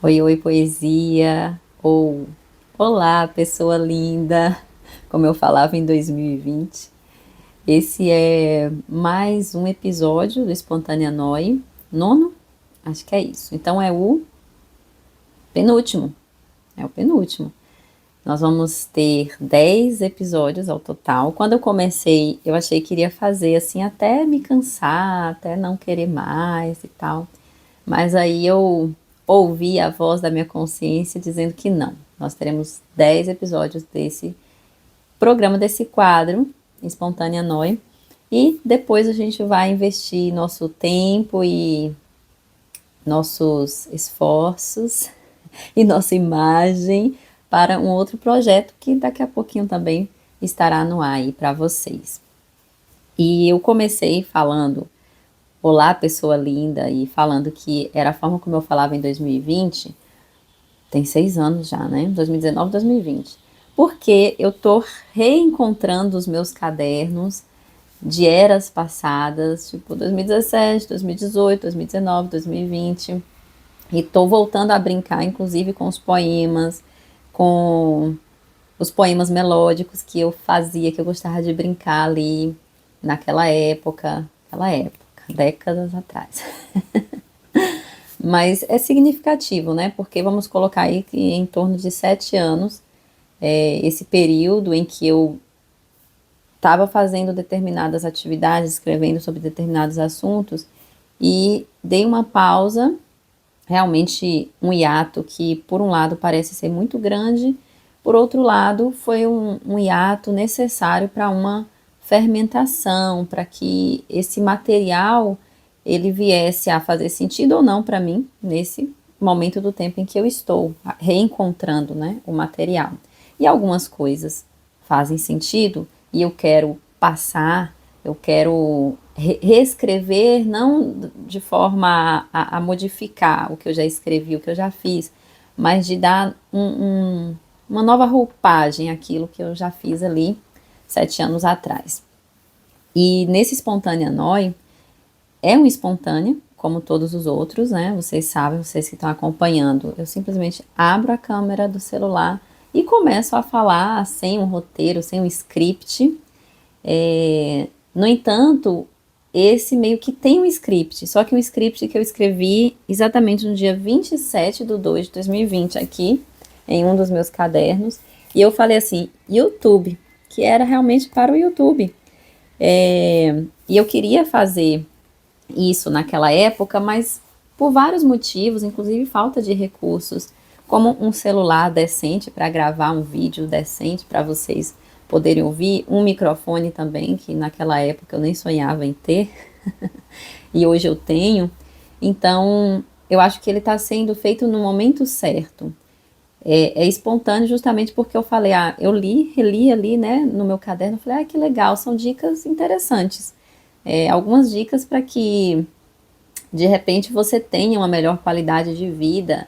Oi, oi, poesia, ou olá, pessoa linda, como eu falava em 2020. Esse é mais um episódio do Espontânea Noi, nono? Acho que é isso. Então é o penúltimo, é o penúltimo. Nós vamos ter 10 episódios ao total. Quando eu comecei, eu achei que iria fazer assim até me cansar, até não querer mais e tal. Mas aí eu ouvi a voz da minha consciência dizendo que não. Nós teremos 10 episódios desse programa, desse quadro, Espontânea Noi. E depois a gente vai investir nosso tempo e nossos esforços e nossa imagem para um outro projeto que daqui a pouquinho também estará no ar aí para vocês. E eu comecei falando olá, pessoa linda, e falando que era a forma como eu falava em 2020, tem 6 anos já, né? 2019, 2020. Porque eu tô reencontrando os meus cadernos de eras passadas, tipo 2017, 2018, 2019, 2020. E tô voltando a brincar, inclusive, com os poemas, com os poemas melódicos que eu fazia, que eu gostava de brincar ali naquela época, décadas atrás. Mas é significativo, né? Porque vamos colocar aí que em torno de 7 anos, esse período em que eu estava fazendo determinadas atividades, escrevendo sobre determinados assuntos, e dei uma pausa, realmente um hiato que, por um lado, parece ser muito grande, por outro lado, foi um hiato necessário para uma fermentação, para que esse material ele viesse a fazer sentido ou não para mim nesse momento do tempo em que eu estou reencontrando, né, o material. E algumas coisas fazem sentido e eu quero passar, eu quero reescrever, não de forma a modificar o que eu já escrevi, o que eu já fiz, mas de dar uma nova roupagem àquilo que eu já fiz ali 7 anos atrás. E nesse Espontânea Noi, é um espontâneo, como todos os outros, né? Vocês sabem, vocês que estão acompanhando, eu simplesmente abro a câmera do celular e começo a falar sem um roteiro, sem um script. No entanto, esse meio que tem um script, só que um script que eu escrevi exatamente no dia 27/2/2020 aqui, em um dos meus cadernos, e eu falei assim, YouTube, que era realmente para o YouTube. E eu queria fazer isso naquela época, mas por vários motivos, inclusive falta de recursos, como um celular decente para gravar um vídeo decente para vocês poderem ouvir, um microfone também, que naquela época eu nem sonhava em ter, e hoje eu tenho. Então, eu acho que ele está sendo feito no momento certo. É espontâneo justamente porque eu falei, eu reli ali, né, no meu caderno, falei, que legal, são dicas interessantes. Algumas dicas para que de repente você tenha uma melhor qualidade de vida,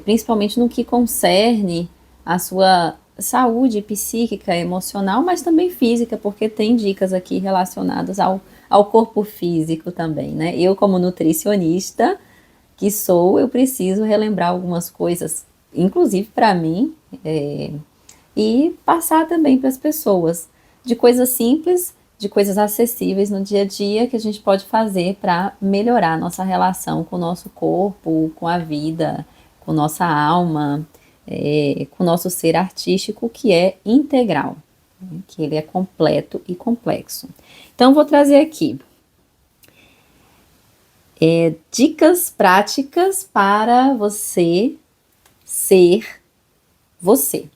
principalmente no que concerne a sua saúde psíquica, emocional, mas também física, porque tem dicas aqui relacionadas ao corpo físico também, né? Eu, como nutricionista que sou, eu preciso relembrar algumas coisas, inclusive para mim, e passar também para as pessoas, de coisas simples, de coisas acessíveis no dia a dia que a gente pode fazer para melhorar nossa relação com o nosso corpo, com a vida, com nossa alma, com o nosso ser artístico, que é integral, né? Que ele é completo e complexo. Então, vou trazer aqui dicas práticas para você ser você.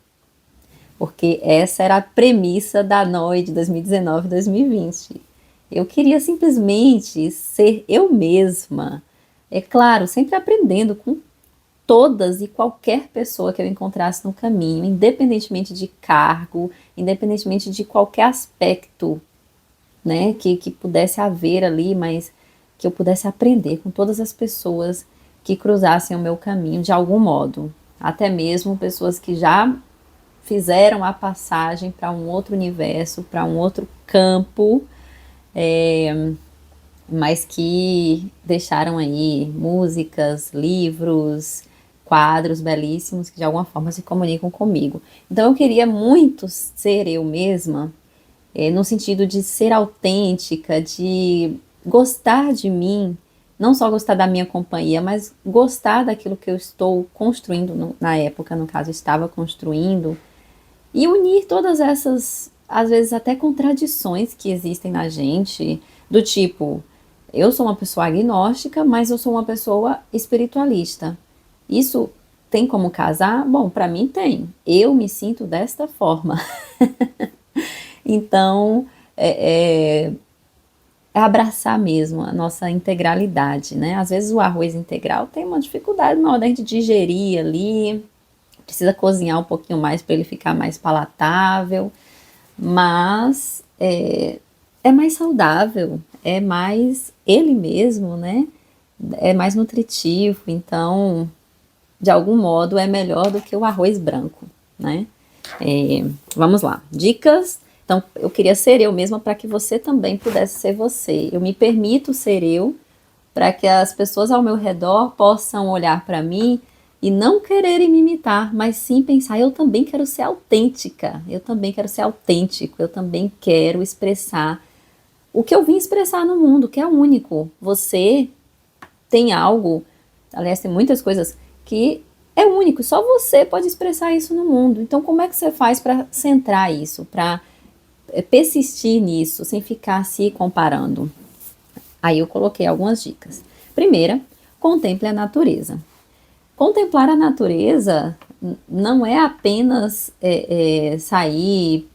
Porque essa era a premissa da NOI de 2019 e 2020. Eu queria simplesmente ser eu mesma. É claro, sempre aprendendo com todas e qualquer pessoa que eu encontrasse no caminho, independentemente de cargo, independentemente de qualquer aspecto, né, que pudesse haver ali, mas que eu pudesse aprender com todas as pessoas que cruzassem o meu caminho de algum modo. Até mesmo pessoas que já fizeram a passagem para um outro universo, para um outro campo, mas que deixaram aí músicas, livros, quadros belíssimos que de alguma forma se comunicam comigo. Então eu queria muito ser eu mesma, no sentido de ser autêntica, de gostar de mim, não só gostar da minha companhia, mas gostar daquilo que eu estou construindo, na época, no caso, estava construindo, e unir todas essas, às vezes até contradições que existem na gente, do tipo, eu sou uma pessoa agnóstica, mas eu sou uma pessoa espiritualista. Isso tem como casar? Bom, para mim tem. Eu me sinto desta forma. Então, é abraçar mesmo a nossa integralidade, né? Às vezes o arroz integral tem uma dificuldade na hora de digerir ali, precisa cozinhar um pouquinho mais para ele ficar mais palatável, mas é mais saudável, é mais ele mesmo, né? É mais nutritivo, então, de algum modo, é melhor do que o arroz branco, né? Vamos lá, dicas. Então, eu queria ser eu mesma para que você também pudesse ser você. Eu me permito ser eu para que as pessoas ao meu redor possam olhar para mim e não quererem me imitar, mas sim pensar, eu também quero ser autêntica, eu também quero ser autêntico, eu também quero expressar o que eu vim expressar no mundo, que é único. Você tem algo, aliás, tem muitas coisas que é único, só você pode expressar isso no mundo. Então, como é que você faz para centrar isso, para persistir nisso, sem ficar se comparando? Aí eu coloquei algumas dicas. Primeira, contemple a natureza. Contemplar a natureza não é apenas sair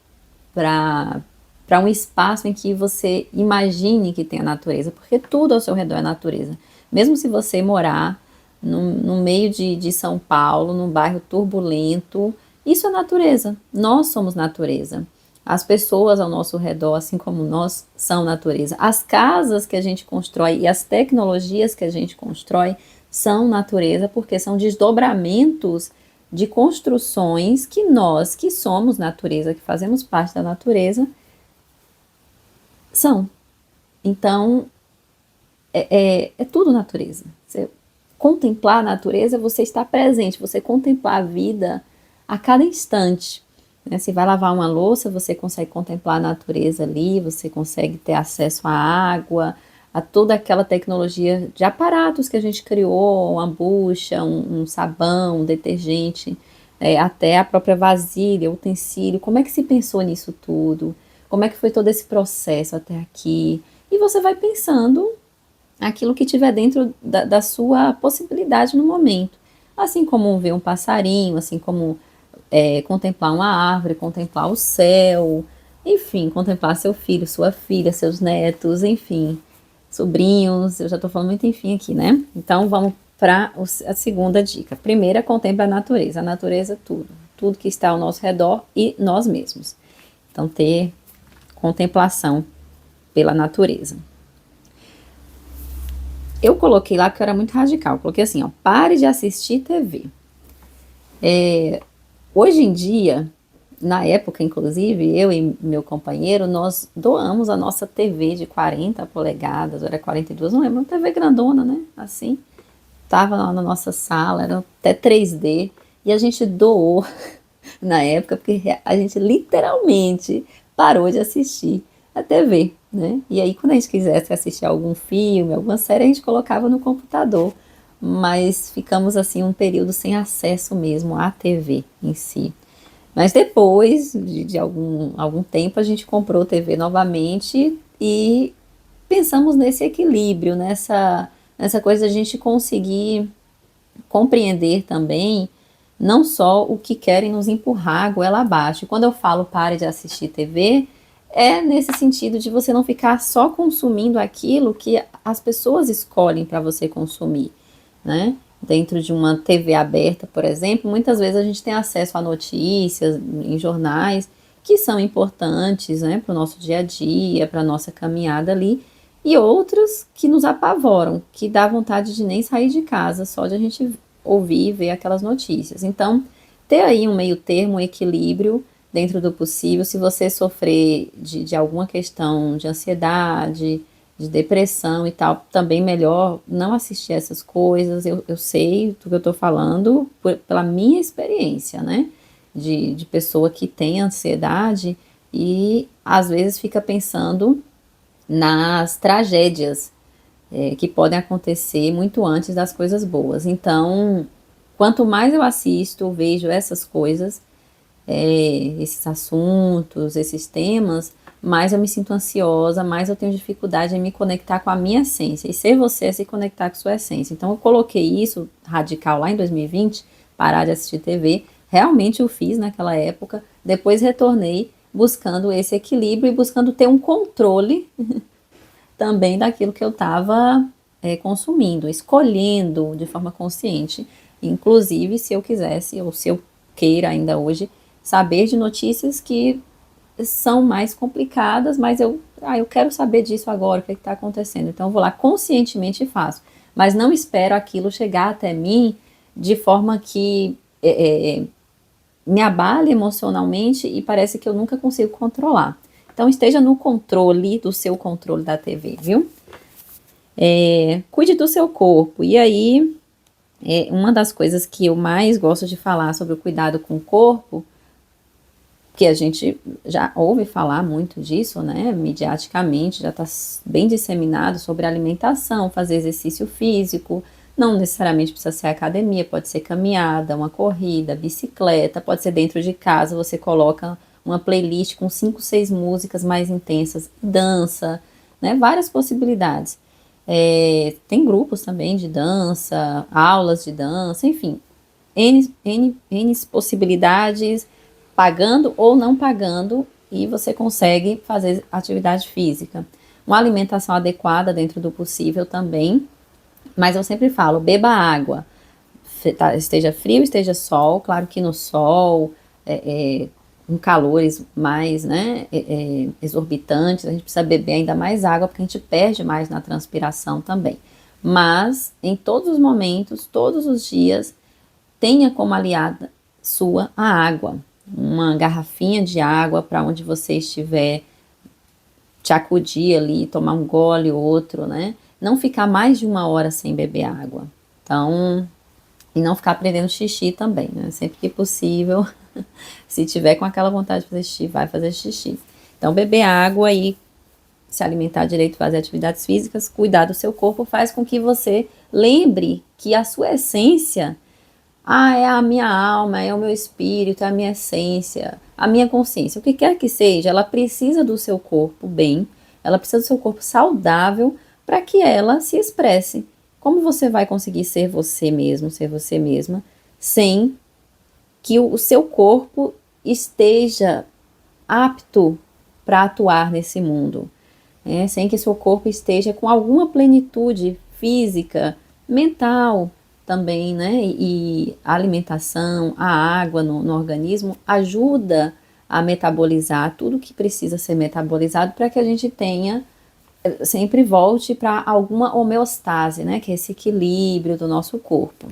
para um espaço em que você imagine que tem a natureza, porque tudo ao seu redor é natureza. Mesmo se você morar no meio de São Paulo, num bairro turbulento, isso é natureza. Nós somos natureza. As pessoas ao nosso redor, assim como nós, são natureza. As casas que a gente constrói e as tecnologias que a gente constrói são natureza, porque são desdobramentos de construções que nós, que somos natureza, que fazemos parte da natureza, são. Então, é tudo natureza. Você contemplar a natureza, você está presente, você contemplar a vida a cada instante. Né? Se vai lavar uma louça, você consegue contemplar a natureza ali, você consegue ter acesso à água, a toda aquela tecnologia de aparatos que a gente criou, uma bucha, um sabão, um detergente, até a própria vasilha, utensílio. Como é que se pensou nisso tudo? Como é que foi todo esse processo até aqui? E você vai pensando aquilo que tiver dentro da sua possibilidade no momento. Assim como ver um passarinho, assim como contemplar uma árvore, contemplar o céu, enfim, contemplar seu filho, sua filha, seus netos, enfim, sobrinhos, eu já tô falando muito enfim aqui, né? Então vamos para a segunda dica. Primeira, contemple a natureza tudo que está ao nosso redor e nós mesmos. Então ter contemplação pela natureza. Eu coloquei lá que eu era muito radical, coloquei assim, ó, pare de assistir TV. Hoje em dia, na época, inclusive, eu e meu companheiro, nós doamos a nossa TV de 40 polegadas, ou era 42, não lembro, uma TV grandona, né? Assim, tava lá na nossa sala, era até 3D, e a gente doou na época, porque a gente literalmente parou de assistir a TV, né? E aí, quando a gente quisesse assistir algum filme, alguma série, a gente colocava no computador, mas ficamos assim um período sem acesso mesmo à TV em si. Mas depois de algum tempo a gente comprou TV novamente e pensamos nesse equilíbrio, nessa coisa de a gente conseguir compreender também não só o que querem nos empurrar a goela abaixo. E quando eu falo pare de assistir TV, é nesse sentido de você não ficar só consumindo aquilo que as pessoas escolhem para você consumir, né? Dentro de uma TV aberta, por exemplo, muitas vezes a gente tem acesso a notícias em jornais que são importantes, né, para o nosso dia a dia, para a nossa caminhada ali, e outras que nos apavoram, que dá vontade de nem sair de casa, só de a gente ouvir e ver aquelas notícias. Então, ter aí um meio termo, um equilíbrio dentro do possível. Se você sofrer de alguma questão de ansiedade, de depressão e tal, também melhor não assistir essas coisas. Eu sei do que eu tô falando pela minha experiência, né? De pessoa que tem ansiedade e às vezes fica pensando nas tragédias que podem acontecer muito antes das coisas boas. Então, quanto mais eu assisto, vejo essas coisas, esses assuntos, esses temas, mais eu me sinto ansiosa, mais eu tenho dificuldade em me conectar com a minha essência. E ser você é se conectar com sua essência. Então eu coloquei isso radical lá em 2020, parar de assistir TV. Realmente eu fiz naquela época. Depois retornei buscando esse equilíbrio e buscando ter um controle também daquilo que eu estava consumindo, escolhendo de forma consciente. Inclusive, se eu quisesse, ou se eu queira ainda hoje, saber de notícias que são mais complicadas, mas eu quero saber disso agora, o que está acontecendo. Então eu vou lá conscientemente e faço. Mas não espero aquilo chegar até mim de forma que me abale emocionalmente e parece que eu nunca consigo controlar. Então esteja no controle do seu controle da TV, viu? Cuide do seu corpo. E aí, uma das coisas que eu mais gosto de falar sobre o cuidado com o corpo, que a gente já ouve falar muito disso, né, midiaticamente, já está bem disseminado sobre alimentação, fazer exercício físico, não necessariamente precisa ser academia, pode ser caminhada, uma corrida, bicicleta, pode ser dentro de casa, você coloca uma playlist com 5, 6 músicas mais intensas, dança, né, várias possibilidades. Tem grupos também de dança, aulas de dança, enfim, N possibilidades, pagando ou não pagando, e você consegue fazer atividade física. Uma alimentação adequada dentro do possível também, mas eu sempre falo, beba água, esteja frio, esteja sol, claro que no sol, com calores mais, né, exorbitantes, a gente precisa beber ainda mais água, porque a gente perde mais na transpiração também. Mas, em todos os momentos, todos os dias, tenha como aliada sua a água. Uma garrafinha de água para onde você estiver, te acudir ali, tomar um gole ou outro, né? Não ficar mais de 1 hora sem beber água. Então, e não ficar prendendo xixi também, né? Sempre que possível, se tiver com aquela vontade de fazer xixi, vai fazer xixi. Então, beber água e se alimentar direito, fazer atividades físicas, cuidar do seu corpo, faz com que você lembre que a sua essência é a minha alma, é o meu espírito, é a minha essência, a minha consciência. O que quer que seja, ela precisa do seu corpo bem, ela precisa do seu corpo saudável para que ela se expresse. Como você vai conseguir ser você mesmo, ser você mesma, sem que o seu corpo esteja apto para atuar nesse mundo? Sem que seu corpo esteja com alguma plenitude física, mental, também, né? E a alimentação, a água no organismo ajuda a metabolizar tudo que precisa ser metabolizado para que a gente tenha, sempre volte para alguma homeostase, né? Que é esse equilíbrio do nosso corpo.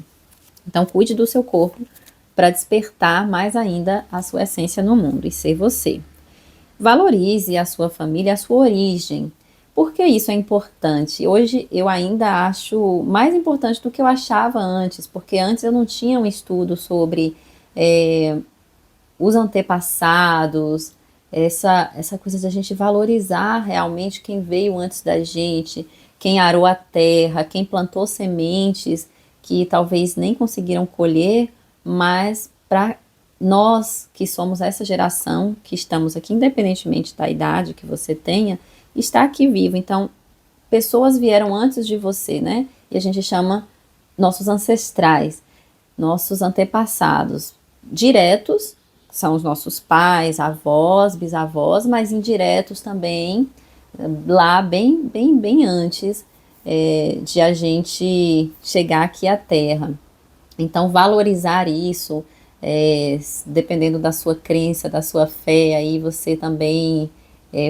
Então, cuide do seu corpo para despertar mais ainda a sua essência no mundo e ser você. Valorize a sua família, a sua origem. Por que isso é importante? Hoje eu ainda acho mais importante do que eu achava antes, porque antes eu não tinha um estudo sobre os antepassados, essa coisa de a gente valorizar realmente quem veio antes da gente, quem arou a terra, quem plantou sementes que talvez nem conseguiram colher, mas para nós que somos essa geração que estamos aqui, independentemente da idade que você tenha, está aqui vivo. Então, pessoas vieram antes de você, né? E a gente chama nossos ancestrais, nossos antepassados. Diretos são os nossos pais, avós, bisavós, mas indiretos também, lá bem antes de a gente chegar aqui à Terra. Então, valorizar isso, dependendo da sua crença, da sua fé, aí você também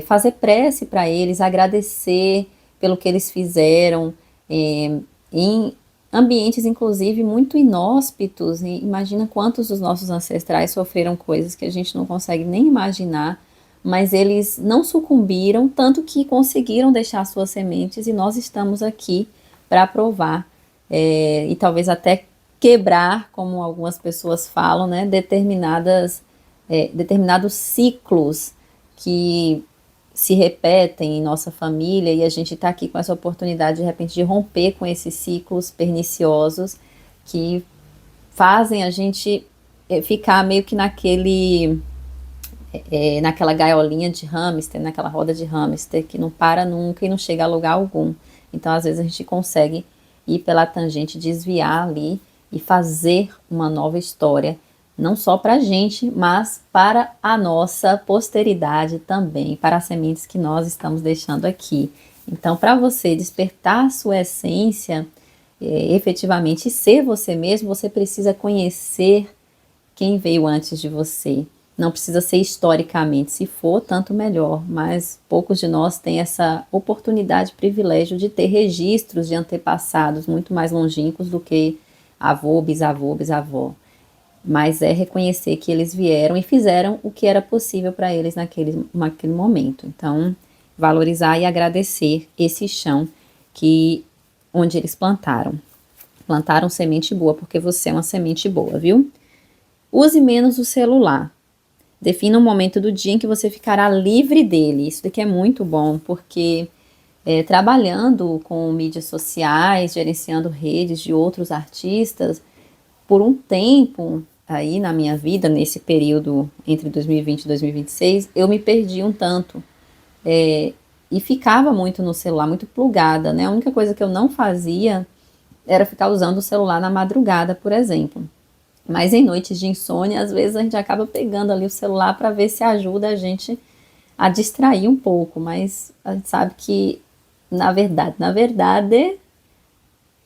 fazer prece para eles, agradecer pelo que eles fizeram, em ambientes, inclusive, muito inóspitos. E imagina quantos dos nossos ancestrais sofreram coisas que a gente não consegue nem imaginar, mas eles não sucumbiram, tanto que conseguiram deixar suas sementes e nós estamos aqui para provar e talvez até quebrar, como algumas pessoas falam, né, determinados ciclos que se repetem em nossa família, e a gente está aqui com essa oportunidade de repente de romper com esses ciclos perniciosos que fazem a gente ficar meio que naquela gaiolinha de hamster, naquela roda de hamster que não para nunca e não chega a lugar algum. Então, às vezes, a gente consegue ir pela tangente, desviar ali e fazer uma nova história, não só para a gente, mas para a nossa posteridade também, para as sementes que nós estamos deixando aqui. Então, para você despertar a sua essência, efetivamente ser você mesmo, você precisa conhecer quem veio antes de você. Não precisa ser historicamente, se for, tanto melhor, mas poucos de nós têm essa oportunidade, privilégio de ter registros de antepassados muito mais longínquos do que avô, bisavô, bisavó. Mas é reconhecer que eles vieram e fizeram o que era possível para eles naquele momento. Então, valorizar e agradecer esse chão onde eles plantaram. Plantaram semente boa, porque você é uma semente boa, viu? Use menos o celular. Defina um momento do dia em que você ficará livre dele. Isso daqui é muito bom, porque trabalhando com mídias sociais, gerenciando redes de outros artistas, por um tempo aí na minha vida, nesse período entre 2020 e 2026, eu me perdi um tanto. E ficava muito no celular, muito plugada, né? A única coisa que eu não fazia era ficar usando o celular na madrugada, por exemplo. Mas em noites de insônia, às vezes a gente acaba pegando ali o celular para ver se ajuda a gente a distrair um pouco, mas a gente sabe que, na verdade,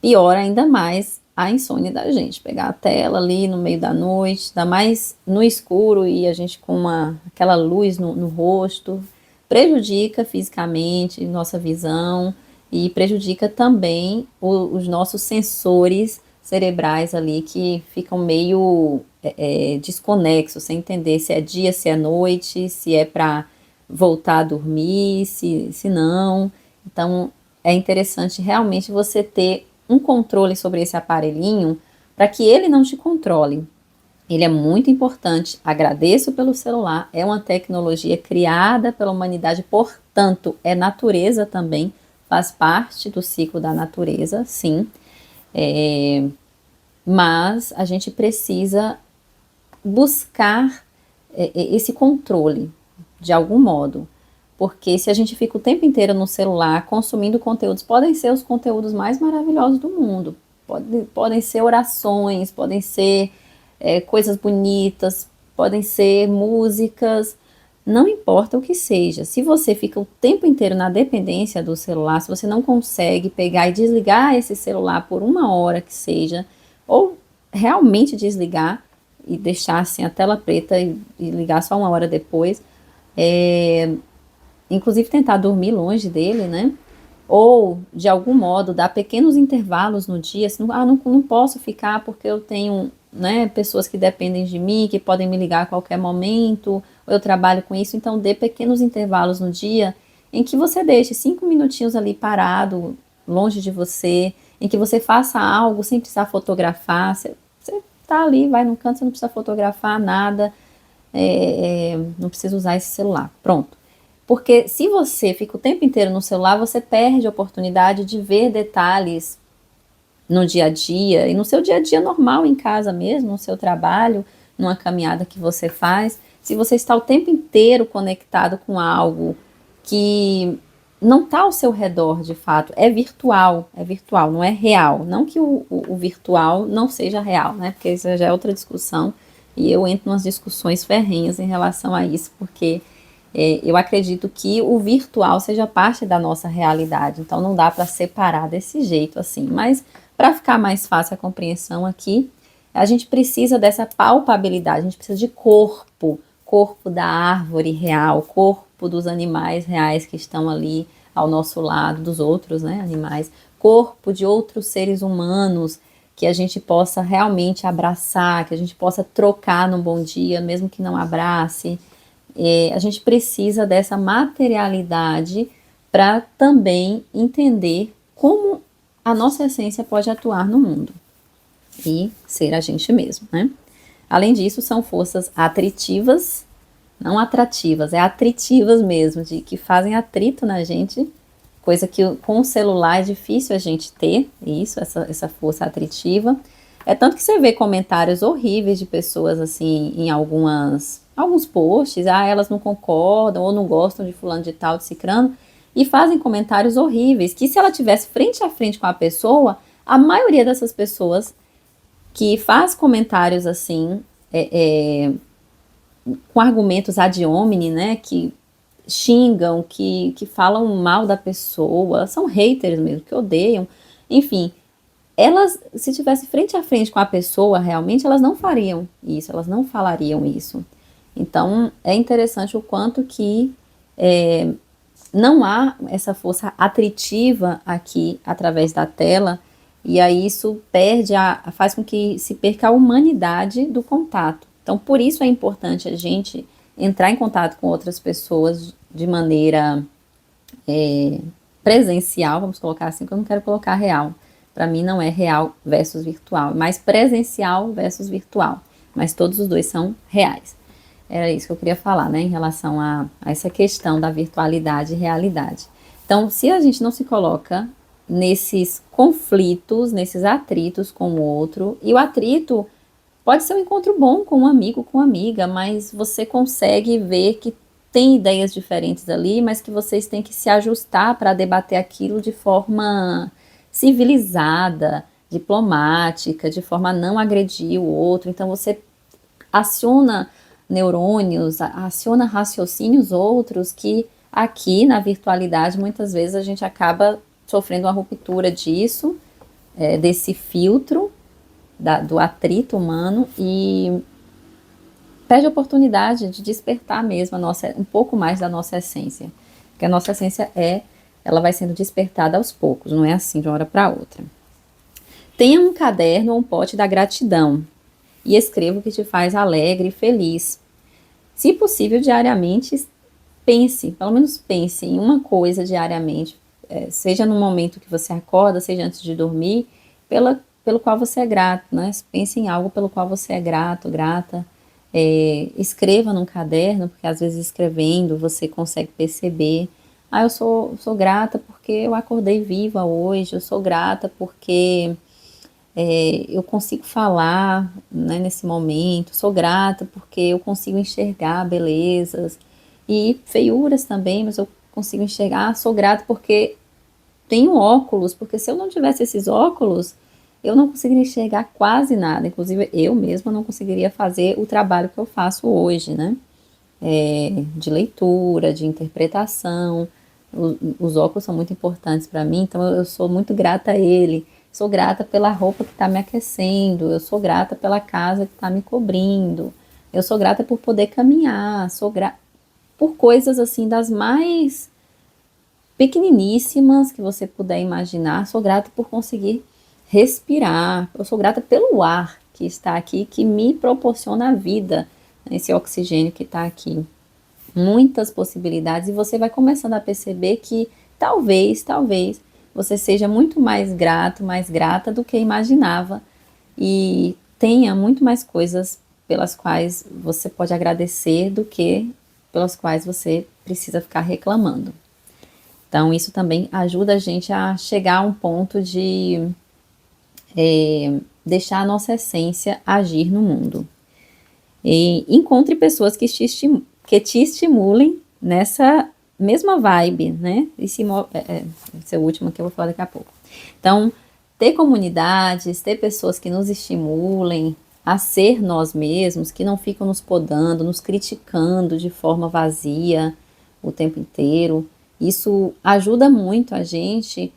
piora ainda mais a insônia da gente. Pegar a tela ali no meio da noite, ainda mais no escuro e a gente com aquela luz no rosto, prejudica fisicamente nossa visão e prejudica também os nossos sensores cerebrais ali que ficam meio desconexos, sem entender se é dia, se é noite, se é para voltar a dormir, se não. Então, é interessante realmente você ter um controle sobre esse aparelhinho para que ele não te controle. Ele é muito importante. Agradeço pelo celular. É uma tecnologia criada pela humanidade, portanto, é natureza também, faz parte do ciclo da natureza, sim. Mas a gente precisa buscar esse controle de algum modo, porque se a gente fica o tempo inteiro no celular consumindo conteúdos, podem ser os conteúdos mais maravilhosos do mundo, podem ser orações, podem ser coisas bonitas, podem ser músicas, não importa o que seja. Se você fica o tempo inteiro na dependência do celular, se você não consegue pegar e desligar esse celular por uma hora que seja, ou realmente desligar e deixar assim a tela preta e ligar só uma hora depois, inclusive tentar dormir longe dele, né? Ou, de algum modo, dar pequenos intervalos no dia, assim, não posso ficar porque eu tenho, né, pessoas que dependem de mim, que podem me ligar a qualquer momento, ou eu trabalho com isso, então dê pequenos intervalos no dia em que você deixe 5 minutinhos ali parado, longe de você, em que você faça algo sem precisar fotografar, você tá ali, vai num canto, você não precisa fotografar nada, não precisa usar esse celular, pronto. Porque se você fica o tempo inteiro no celular, você perde a oportunidade de ver detalhes no dia a dia, e no seu dia a dia normal em casa mesmo, no seu trabalho, numa caminhada que você faz. Se você está o tempo inteiro conectado com algo que não está ao seu redor de fato, é virtual, não é real. Não que o virtual não seja real, né? Porque isso já é outra discussão, e eu entro em umas discussões ferrenhas em relação a isso, porque eu acredito que o virtual seja parte da nossa realidade, então não dá para separar desse jeito assim. Mas para ficar mais fácil a compreensão aqui, a gente precisa dessa palpabilidade, a gente precisa de corpo da árvore real, corpo dos animais reais que estão ali ao nosso lado, dos outros, né, animais, corpo de outros seres humanos que a gente possa realmente abraçar, que a gente possa trocar num bom dia, mesmo que não abrace. a gente precisa dessa materialidade para também entender como a nossa essência pode atuar no mundo e ser a gente mesmo, né? Além disso, são forças atritivas, não atrativas, é atritivas mesmo, de que fazem atrito na gente, coisa que com o celular é difícil a gente ter, isso, essa força atritiva. É tanto que você vê comentários horríveis de pessoas assim em alguns posts, elas não concordam ou não gostam de fulano de tal, de cicrano, e fazem comentários horríveis, que se ela tivesse frente a frente com a pessoa, a maioria dessas pessoas que faz comentários assim, com argumentos ad hominem, né, que xingam, que falam mal da pessoa, são haters mesmo, que odeiam, enfim, elas, se tivesse frente a frente com a pessoa, realmente, elas não fariam isso, elas não falariam isso. Então, é interessante o quanto que não há essa força atritiva aqui através da tela, e aí isso faz com que se perca a humanidade do contato. Então, por isso é importante a gente entrar em contato com outras pessoas de maneira presencial, vamos colocar assim, que eu não quero colocar real. Para mim não é real versus virtual, mas presencial versus virtual. Mas todos os dois são reais. Era isso que eu queria falar, né, em relação a essa questão da virtualidade e realidade. Então, se a gente não se coloca nesses conflitos, nesses atritos com o outro, e o atrito pode ser um encontro bom com um amigo, com uma amiga, mas você consegue ver que tem ideias diferentes ali, mas que vocês têm que se ajustar para debater aquilo de forma civilizada, diplomática, de forma a não agredir o outro. Então você aciona neurônios, aciona raciocínios outros que aqui na virtualidade muitas vezes a gente acaba sofrendo uma ruptura disso, desse filtro do atrito humano, e perde a oportunidade de despertar mesmo um pouco mais da nossa essência. Porque a nossa essência ela vai sendo despertada aos poucos, não é assim de uma hora para outra. Tenha um caderno ou um pote da gratidão e escreva o que te faz alegre e feliz. Se possível, diariamente, pelo menos pense em uma coisa diariamente, seja no momento que você acorda, seja antes de dormir, pelo qual você é grato, né? Pense em algo pelo qual você é grato, grata. Escreva num caderno, porque às vezes escrevendo você consegue perceber. Eu sou grata porque eu acordei viva hoje, eu sou grata porque eu consigo falar, né, nesse momento, sou grata porque eu consigo enxergar belezas e feiuras também, mas eu consigo enxergar, sou grata porque tenho óculos, porque se eu não tivesse esses óculos, eu não conseguiria enxergar quase nada, inclusive eu mesma não conseguiria fazer o trabalho que eu faço hoje, né, de leitura, de interpretação. Os óculos são muito importantes para mim, então eu sou muito grata a ele. Sou grata pela roupa que está me aquecendo, eu sou grata pela casa que está me cobrindo, eu sou grata por poder caminhar, sou grata por coisas assim das mais pequeniníssimas que você puder imaginar, sou grata por conseguir respirar, eu sou grata pelo ar que está aqui, que me proporciona a vida, esse oxigênio que está aqui. Muitas possibilidades, e você vai começando a perceber que talvez você seja muito mais grato, mais grata do que imaginava, e tenha muito mais coisas pelas quais você pode agradecer do que pelas quais você precisa ficar reclamando. Então isso também ajuda a gente a chegar a um ponto de deixar a nossa essência agir no mundo. E encontre pessoas que te estimulem nessa mesma vibe, né? Esse é o último que eu vou falar daqui a pouco. Então, ter comunidades, ter pessoas que nos estimulem a ser nós mesmos, que não ficam nos podando, nos criticando de forma vazia o tempo inteiro. Isso ajuda muito a gente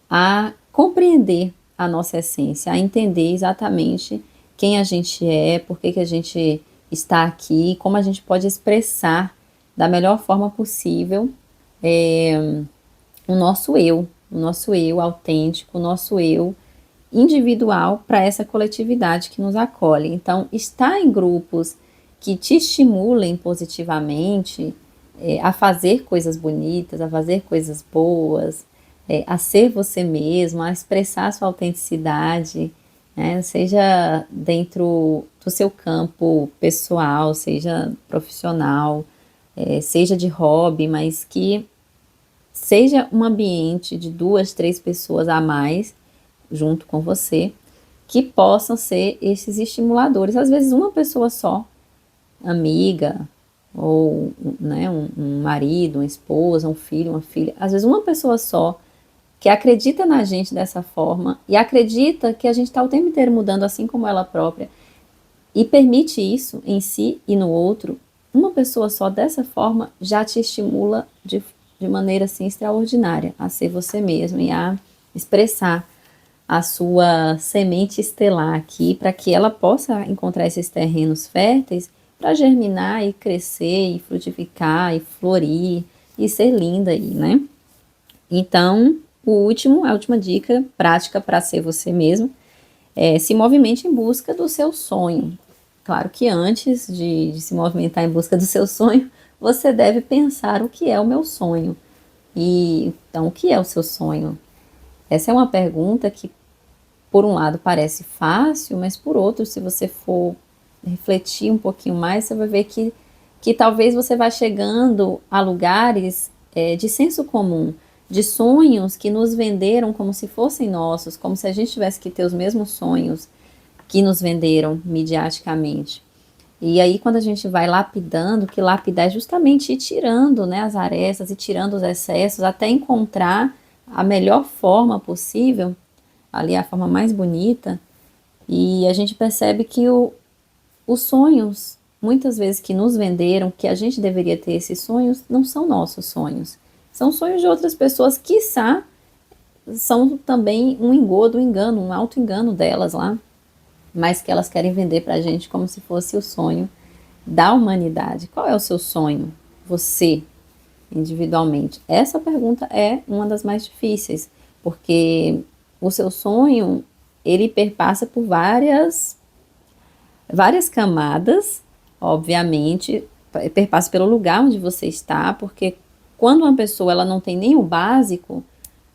a compreender a nossa essência, a entender exatamente quem a gente é, por que a gente está aqui, como a gente pode expressar da melhor forma possível o nosso eu autêntico, o nosso eu individual para essa coletividade que nos acolhe. Então, estar em grupos que te estimulem positivamente a fazer coisas bonitas, a fazer coisas boas, a ser você mesmo, a expressar sua autenticidade, né? Seja dentro do seu campo pessoal, seja profissional, seja de hobby, mas que seja um ambiente de 2, 3 pessoas a mais junto com você, que possam ser esses estimuladores. Às vezes uma pessoa só, amiga, ou né, um marido, uma esposa, um filho, uma filha, às vezes uma pessoa só que acredita na gente dessa forma e acredita que a gente está o tempo inteiro mudando assim como ela própria e permite isso em si e no outro, uma pessoa só dessa forma já te estimula de maneira assim extraordinária a ser você mesmo e a expressar a sua semente estelar aqui para que ela possa encontrar esses terrenos férteis para germinar e crescer e frutificar e florir e ser linda aí, né? Então, a última dica prática para ser você mesmo se movimente em busca do seu sonho. Claro que antes de se movimentar em busca do seu sonho, você deve pensar o que é o meu sonho. E então, o que é o seu sonho? Essa é uma pergunta que, por um lado, parece fácil, mas por outro, se você for refletir um pouquinho mais, você vai ver que talvez você vá chegando a lugares de senso comum, de sonhos que nos venderam como se fossem nossos, como se a gente tivesse que ter os mesmos sonhos que nos venderam midiaticamente. E aí, quando a gente vai lapidando, que lapidar é justamente ir tirando, né, as arestas e tirando os excessos, até encontrar a melhor forma possível, ali a forma mais bonita, e a gente percebe que os sonhos, muitas vezes que nos venderam, que a gente deveria ter esses sonhos, não são nossos sonhos. São sonhos de outras pessoas, quiçá são também um engodo, um engano, um auto-engano delas lá, mas que elas querem vender pra gente como se fosse o sonho da humanidade. Qual é o seu sonho? Você, individualmente. Essa pergunta é uma das mais difíceis, porque o seu sonho, ele perpassa por várias camadas, obviamente, perpassa pelo lugar onde você está, porque quando uma pessoa ela não tem nem o básico,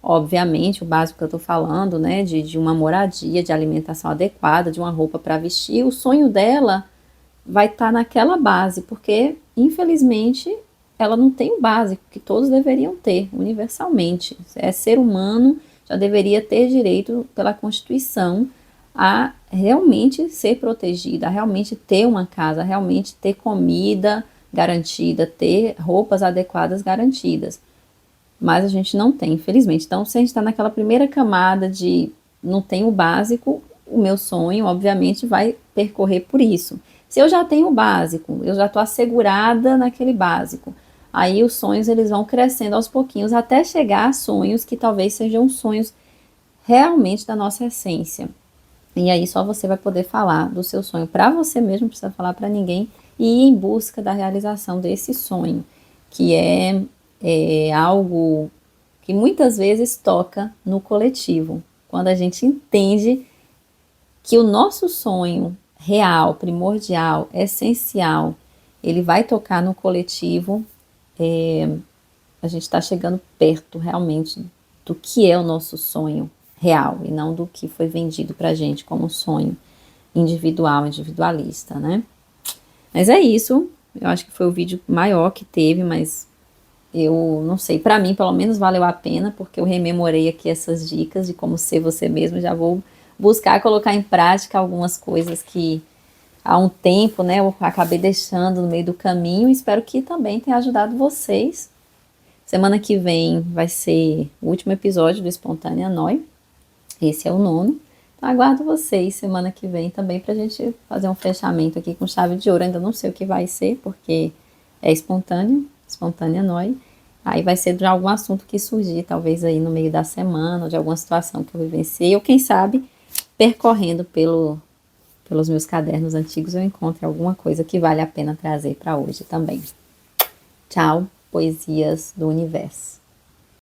obviamente, o básico que eu estou falando, né, de uma moradia, de alimentação adequada, de uma roupa para vestir, o sonho dela vai estar naquela base, porque, infelizmente, ela não tem o básico que todos deveriam ter, universalmente. Ser humano, já deveria ter direito pela Constituição a realmente ser protegida, a realmente ter uma casa, a realmente ter comida garantida, ter roupas adequadas garantidas. Mas a gente não tem, infelizmente. Então, se a gente está naquela primeira camada de não tem o básico, o meu sonho, obviamente, vai percorrer por isso. Se eu já tenho o básico, eu já estou assegurada naquele básico, aí os sonhos eles vão crescendo aos pouquinhos até chegar a sonhos que talvez sejam sonhos realmente da nossa essência. E aí só você vai poder falar do seu sonho para você mesmo, não precisa falar para ninguém, e ir em busca da realização desse sonho, que é algo que muitas vezes toca no coletivo. Quando a gente entende que o nosso sonho real, primordial, essencial, ele vai tocar no coletivo, a gente está chegando perto realmente do que é o nosso sonho real e não do que foi vendido para a gente como sonho individual, individualista, né? Mas é isso, eu acho que foi o vídeo maior que teve, mas eu não sei, para mim pelo menos valeu a pena, porque eu rememorei aqui essas dicas de como ser você mesmo, já vou buscar colocar em prática algumas coisas que há um tempo, né, eu acabei deixando no meio do caminho, espero que também tenha ajudado vocês. Semana que vem vai ser o último episódio do Espontânea Noi, esse é o 9º, então aguardo vocês semana que vem também pra gente fazer um fechamento aqui com chave de ouro, ainda não sei o que vai ser, porque é Espontânea Noi, aí vai ser de algum assunto que surgir, talvez aí no meio da semana, ou de alguma situação que eu vivenciei, ou quem sabe, percorrendo pelos meus cadernos antigos, eu encontre alguma coisa que vale a pena trazer para hoje também. Tchau, poesias do universo.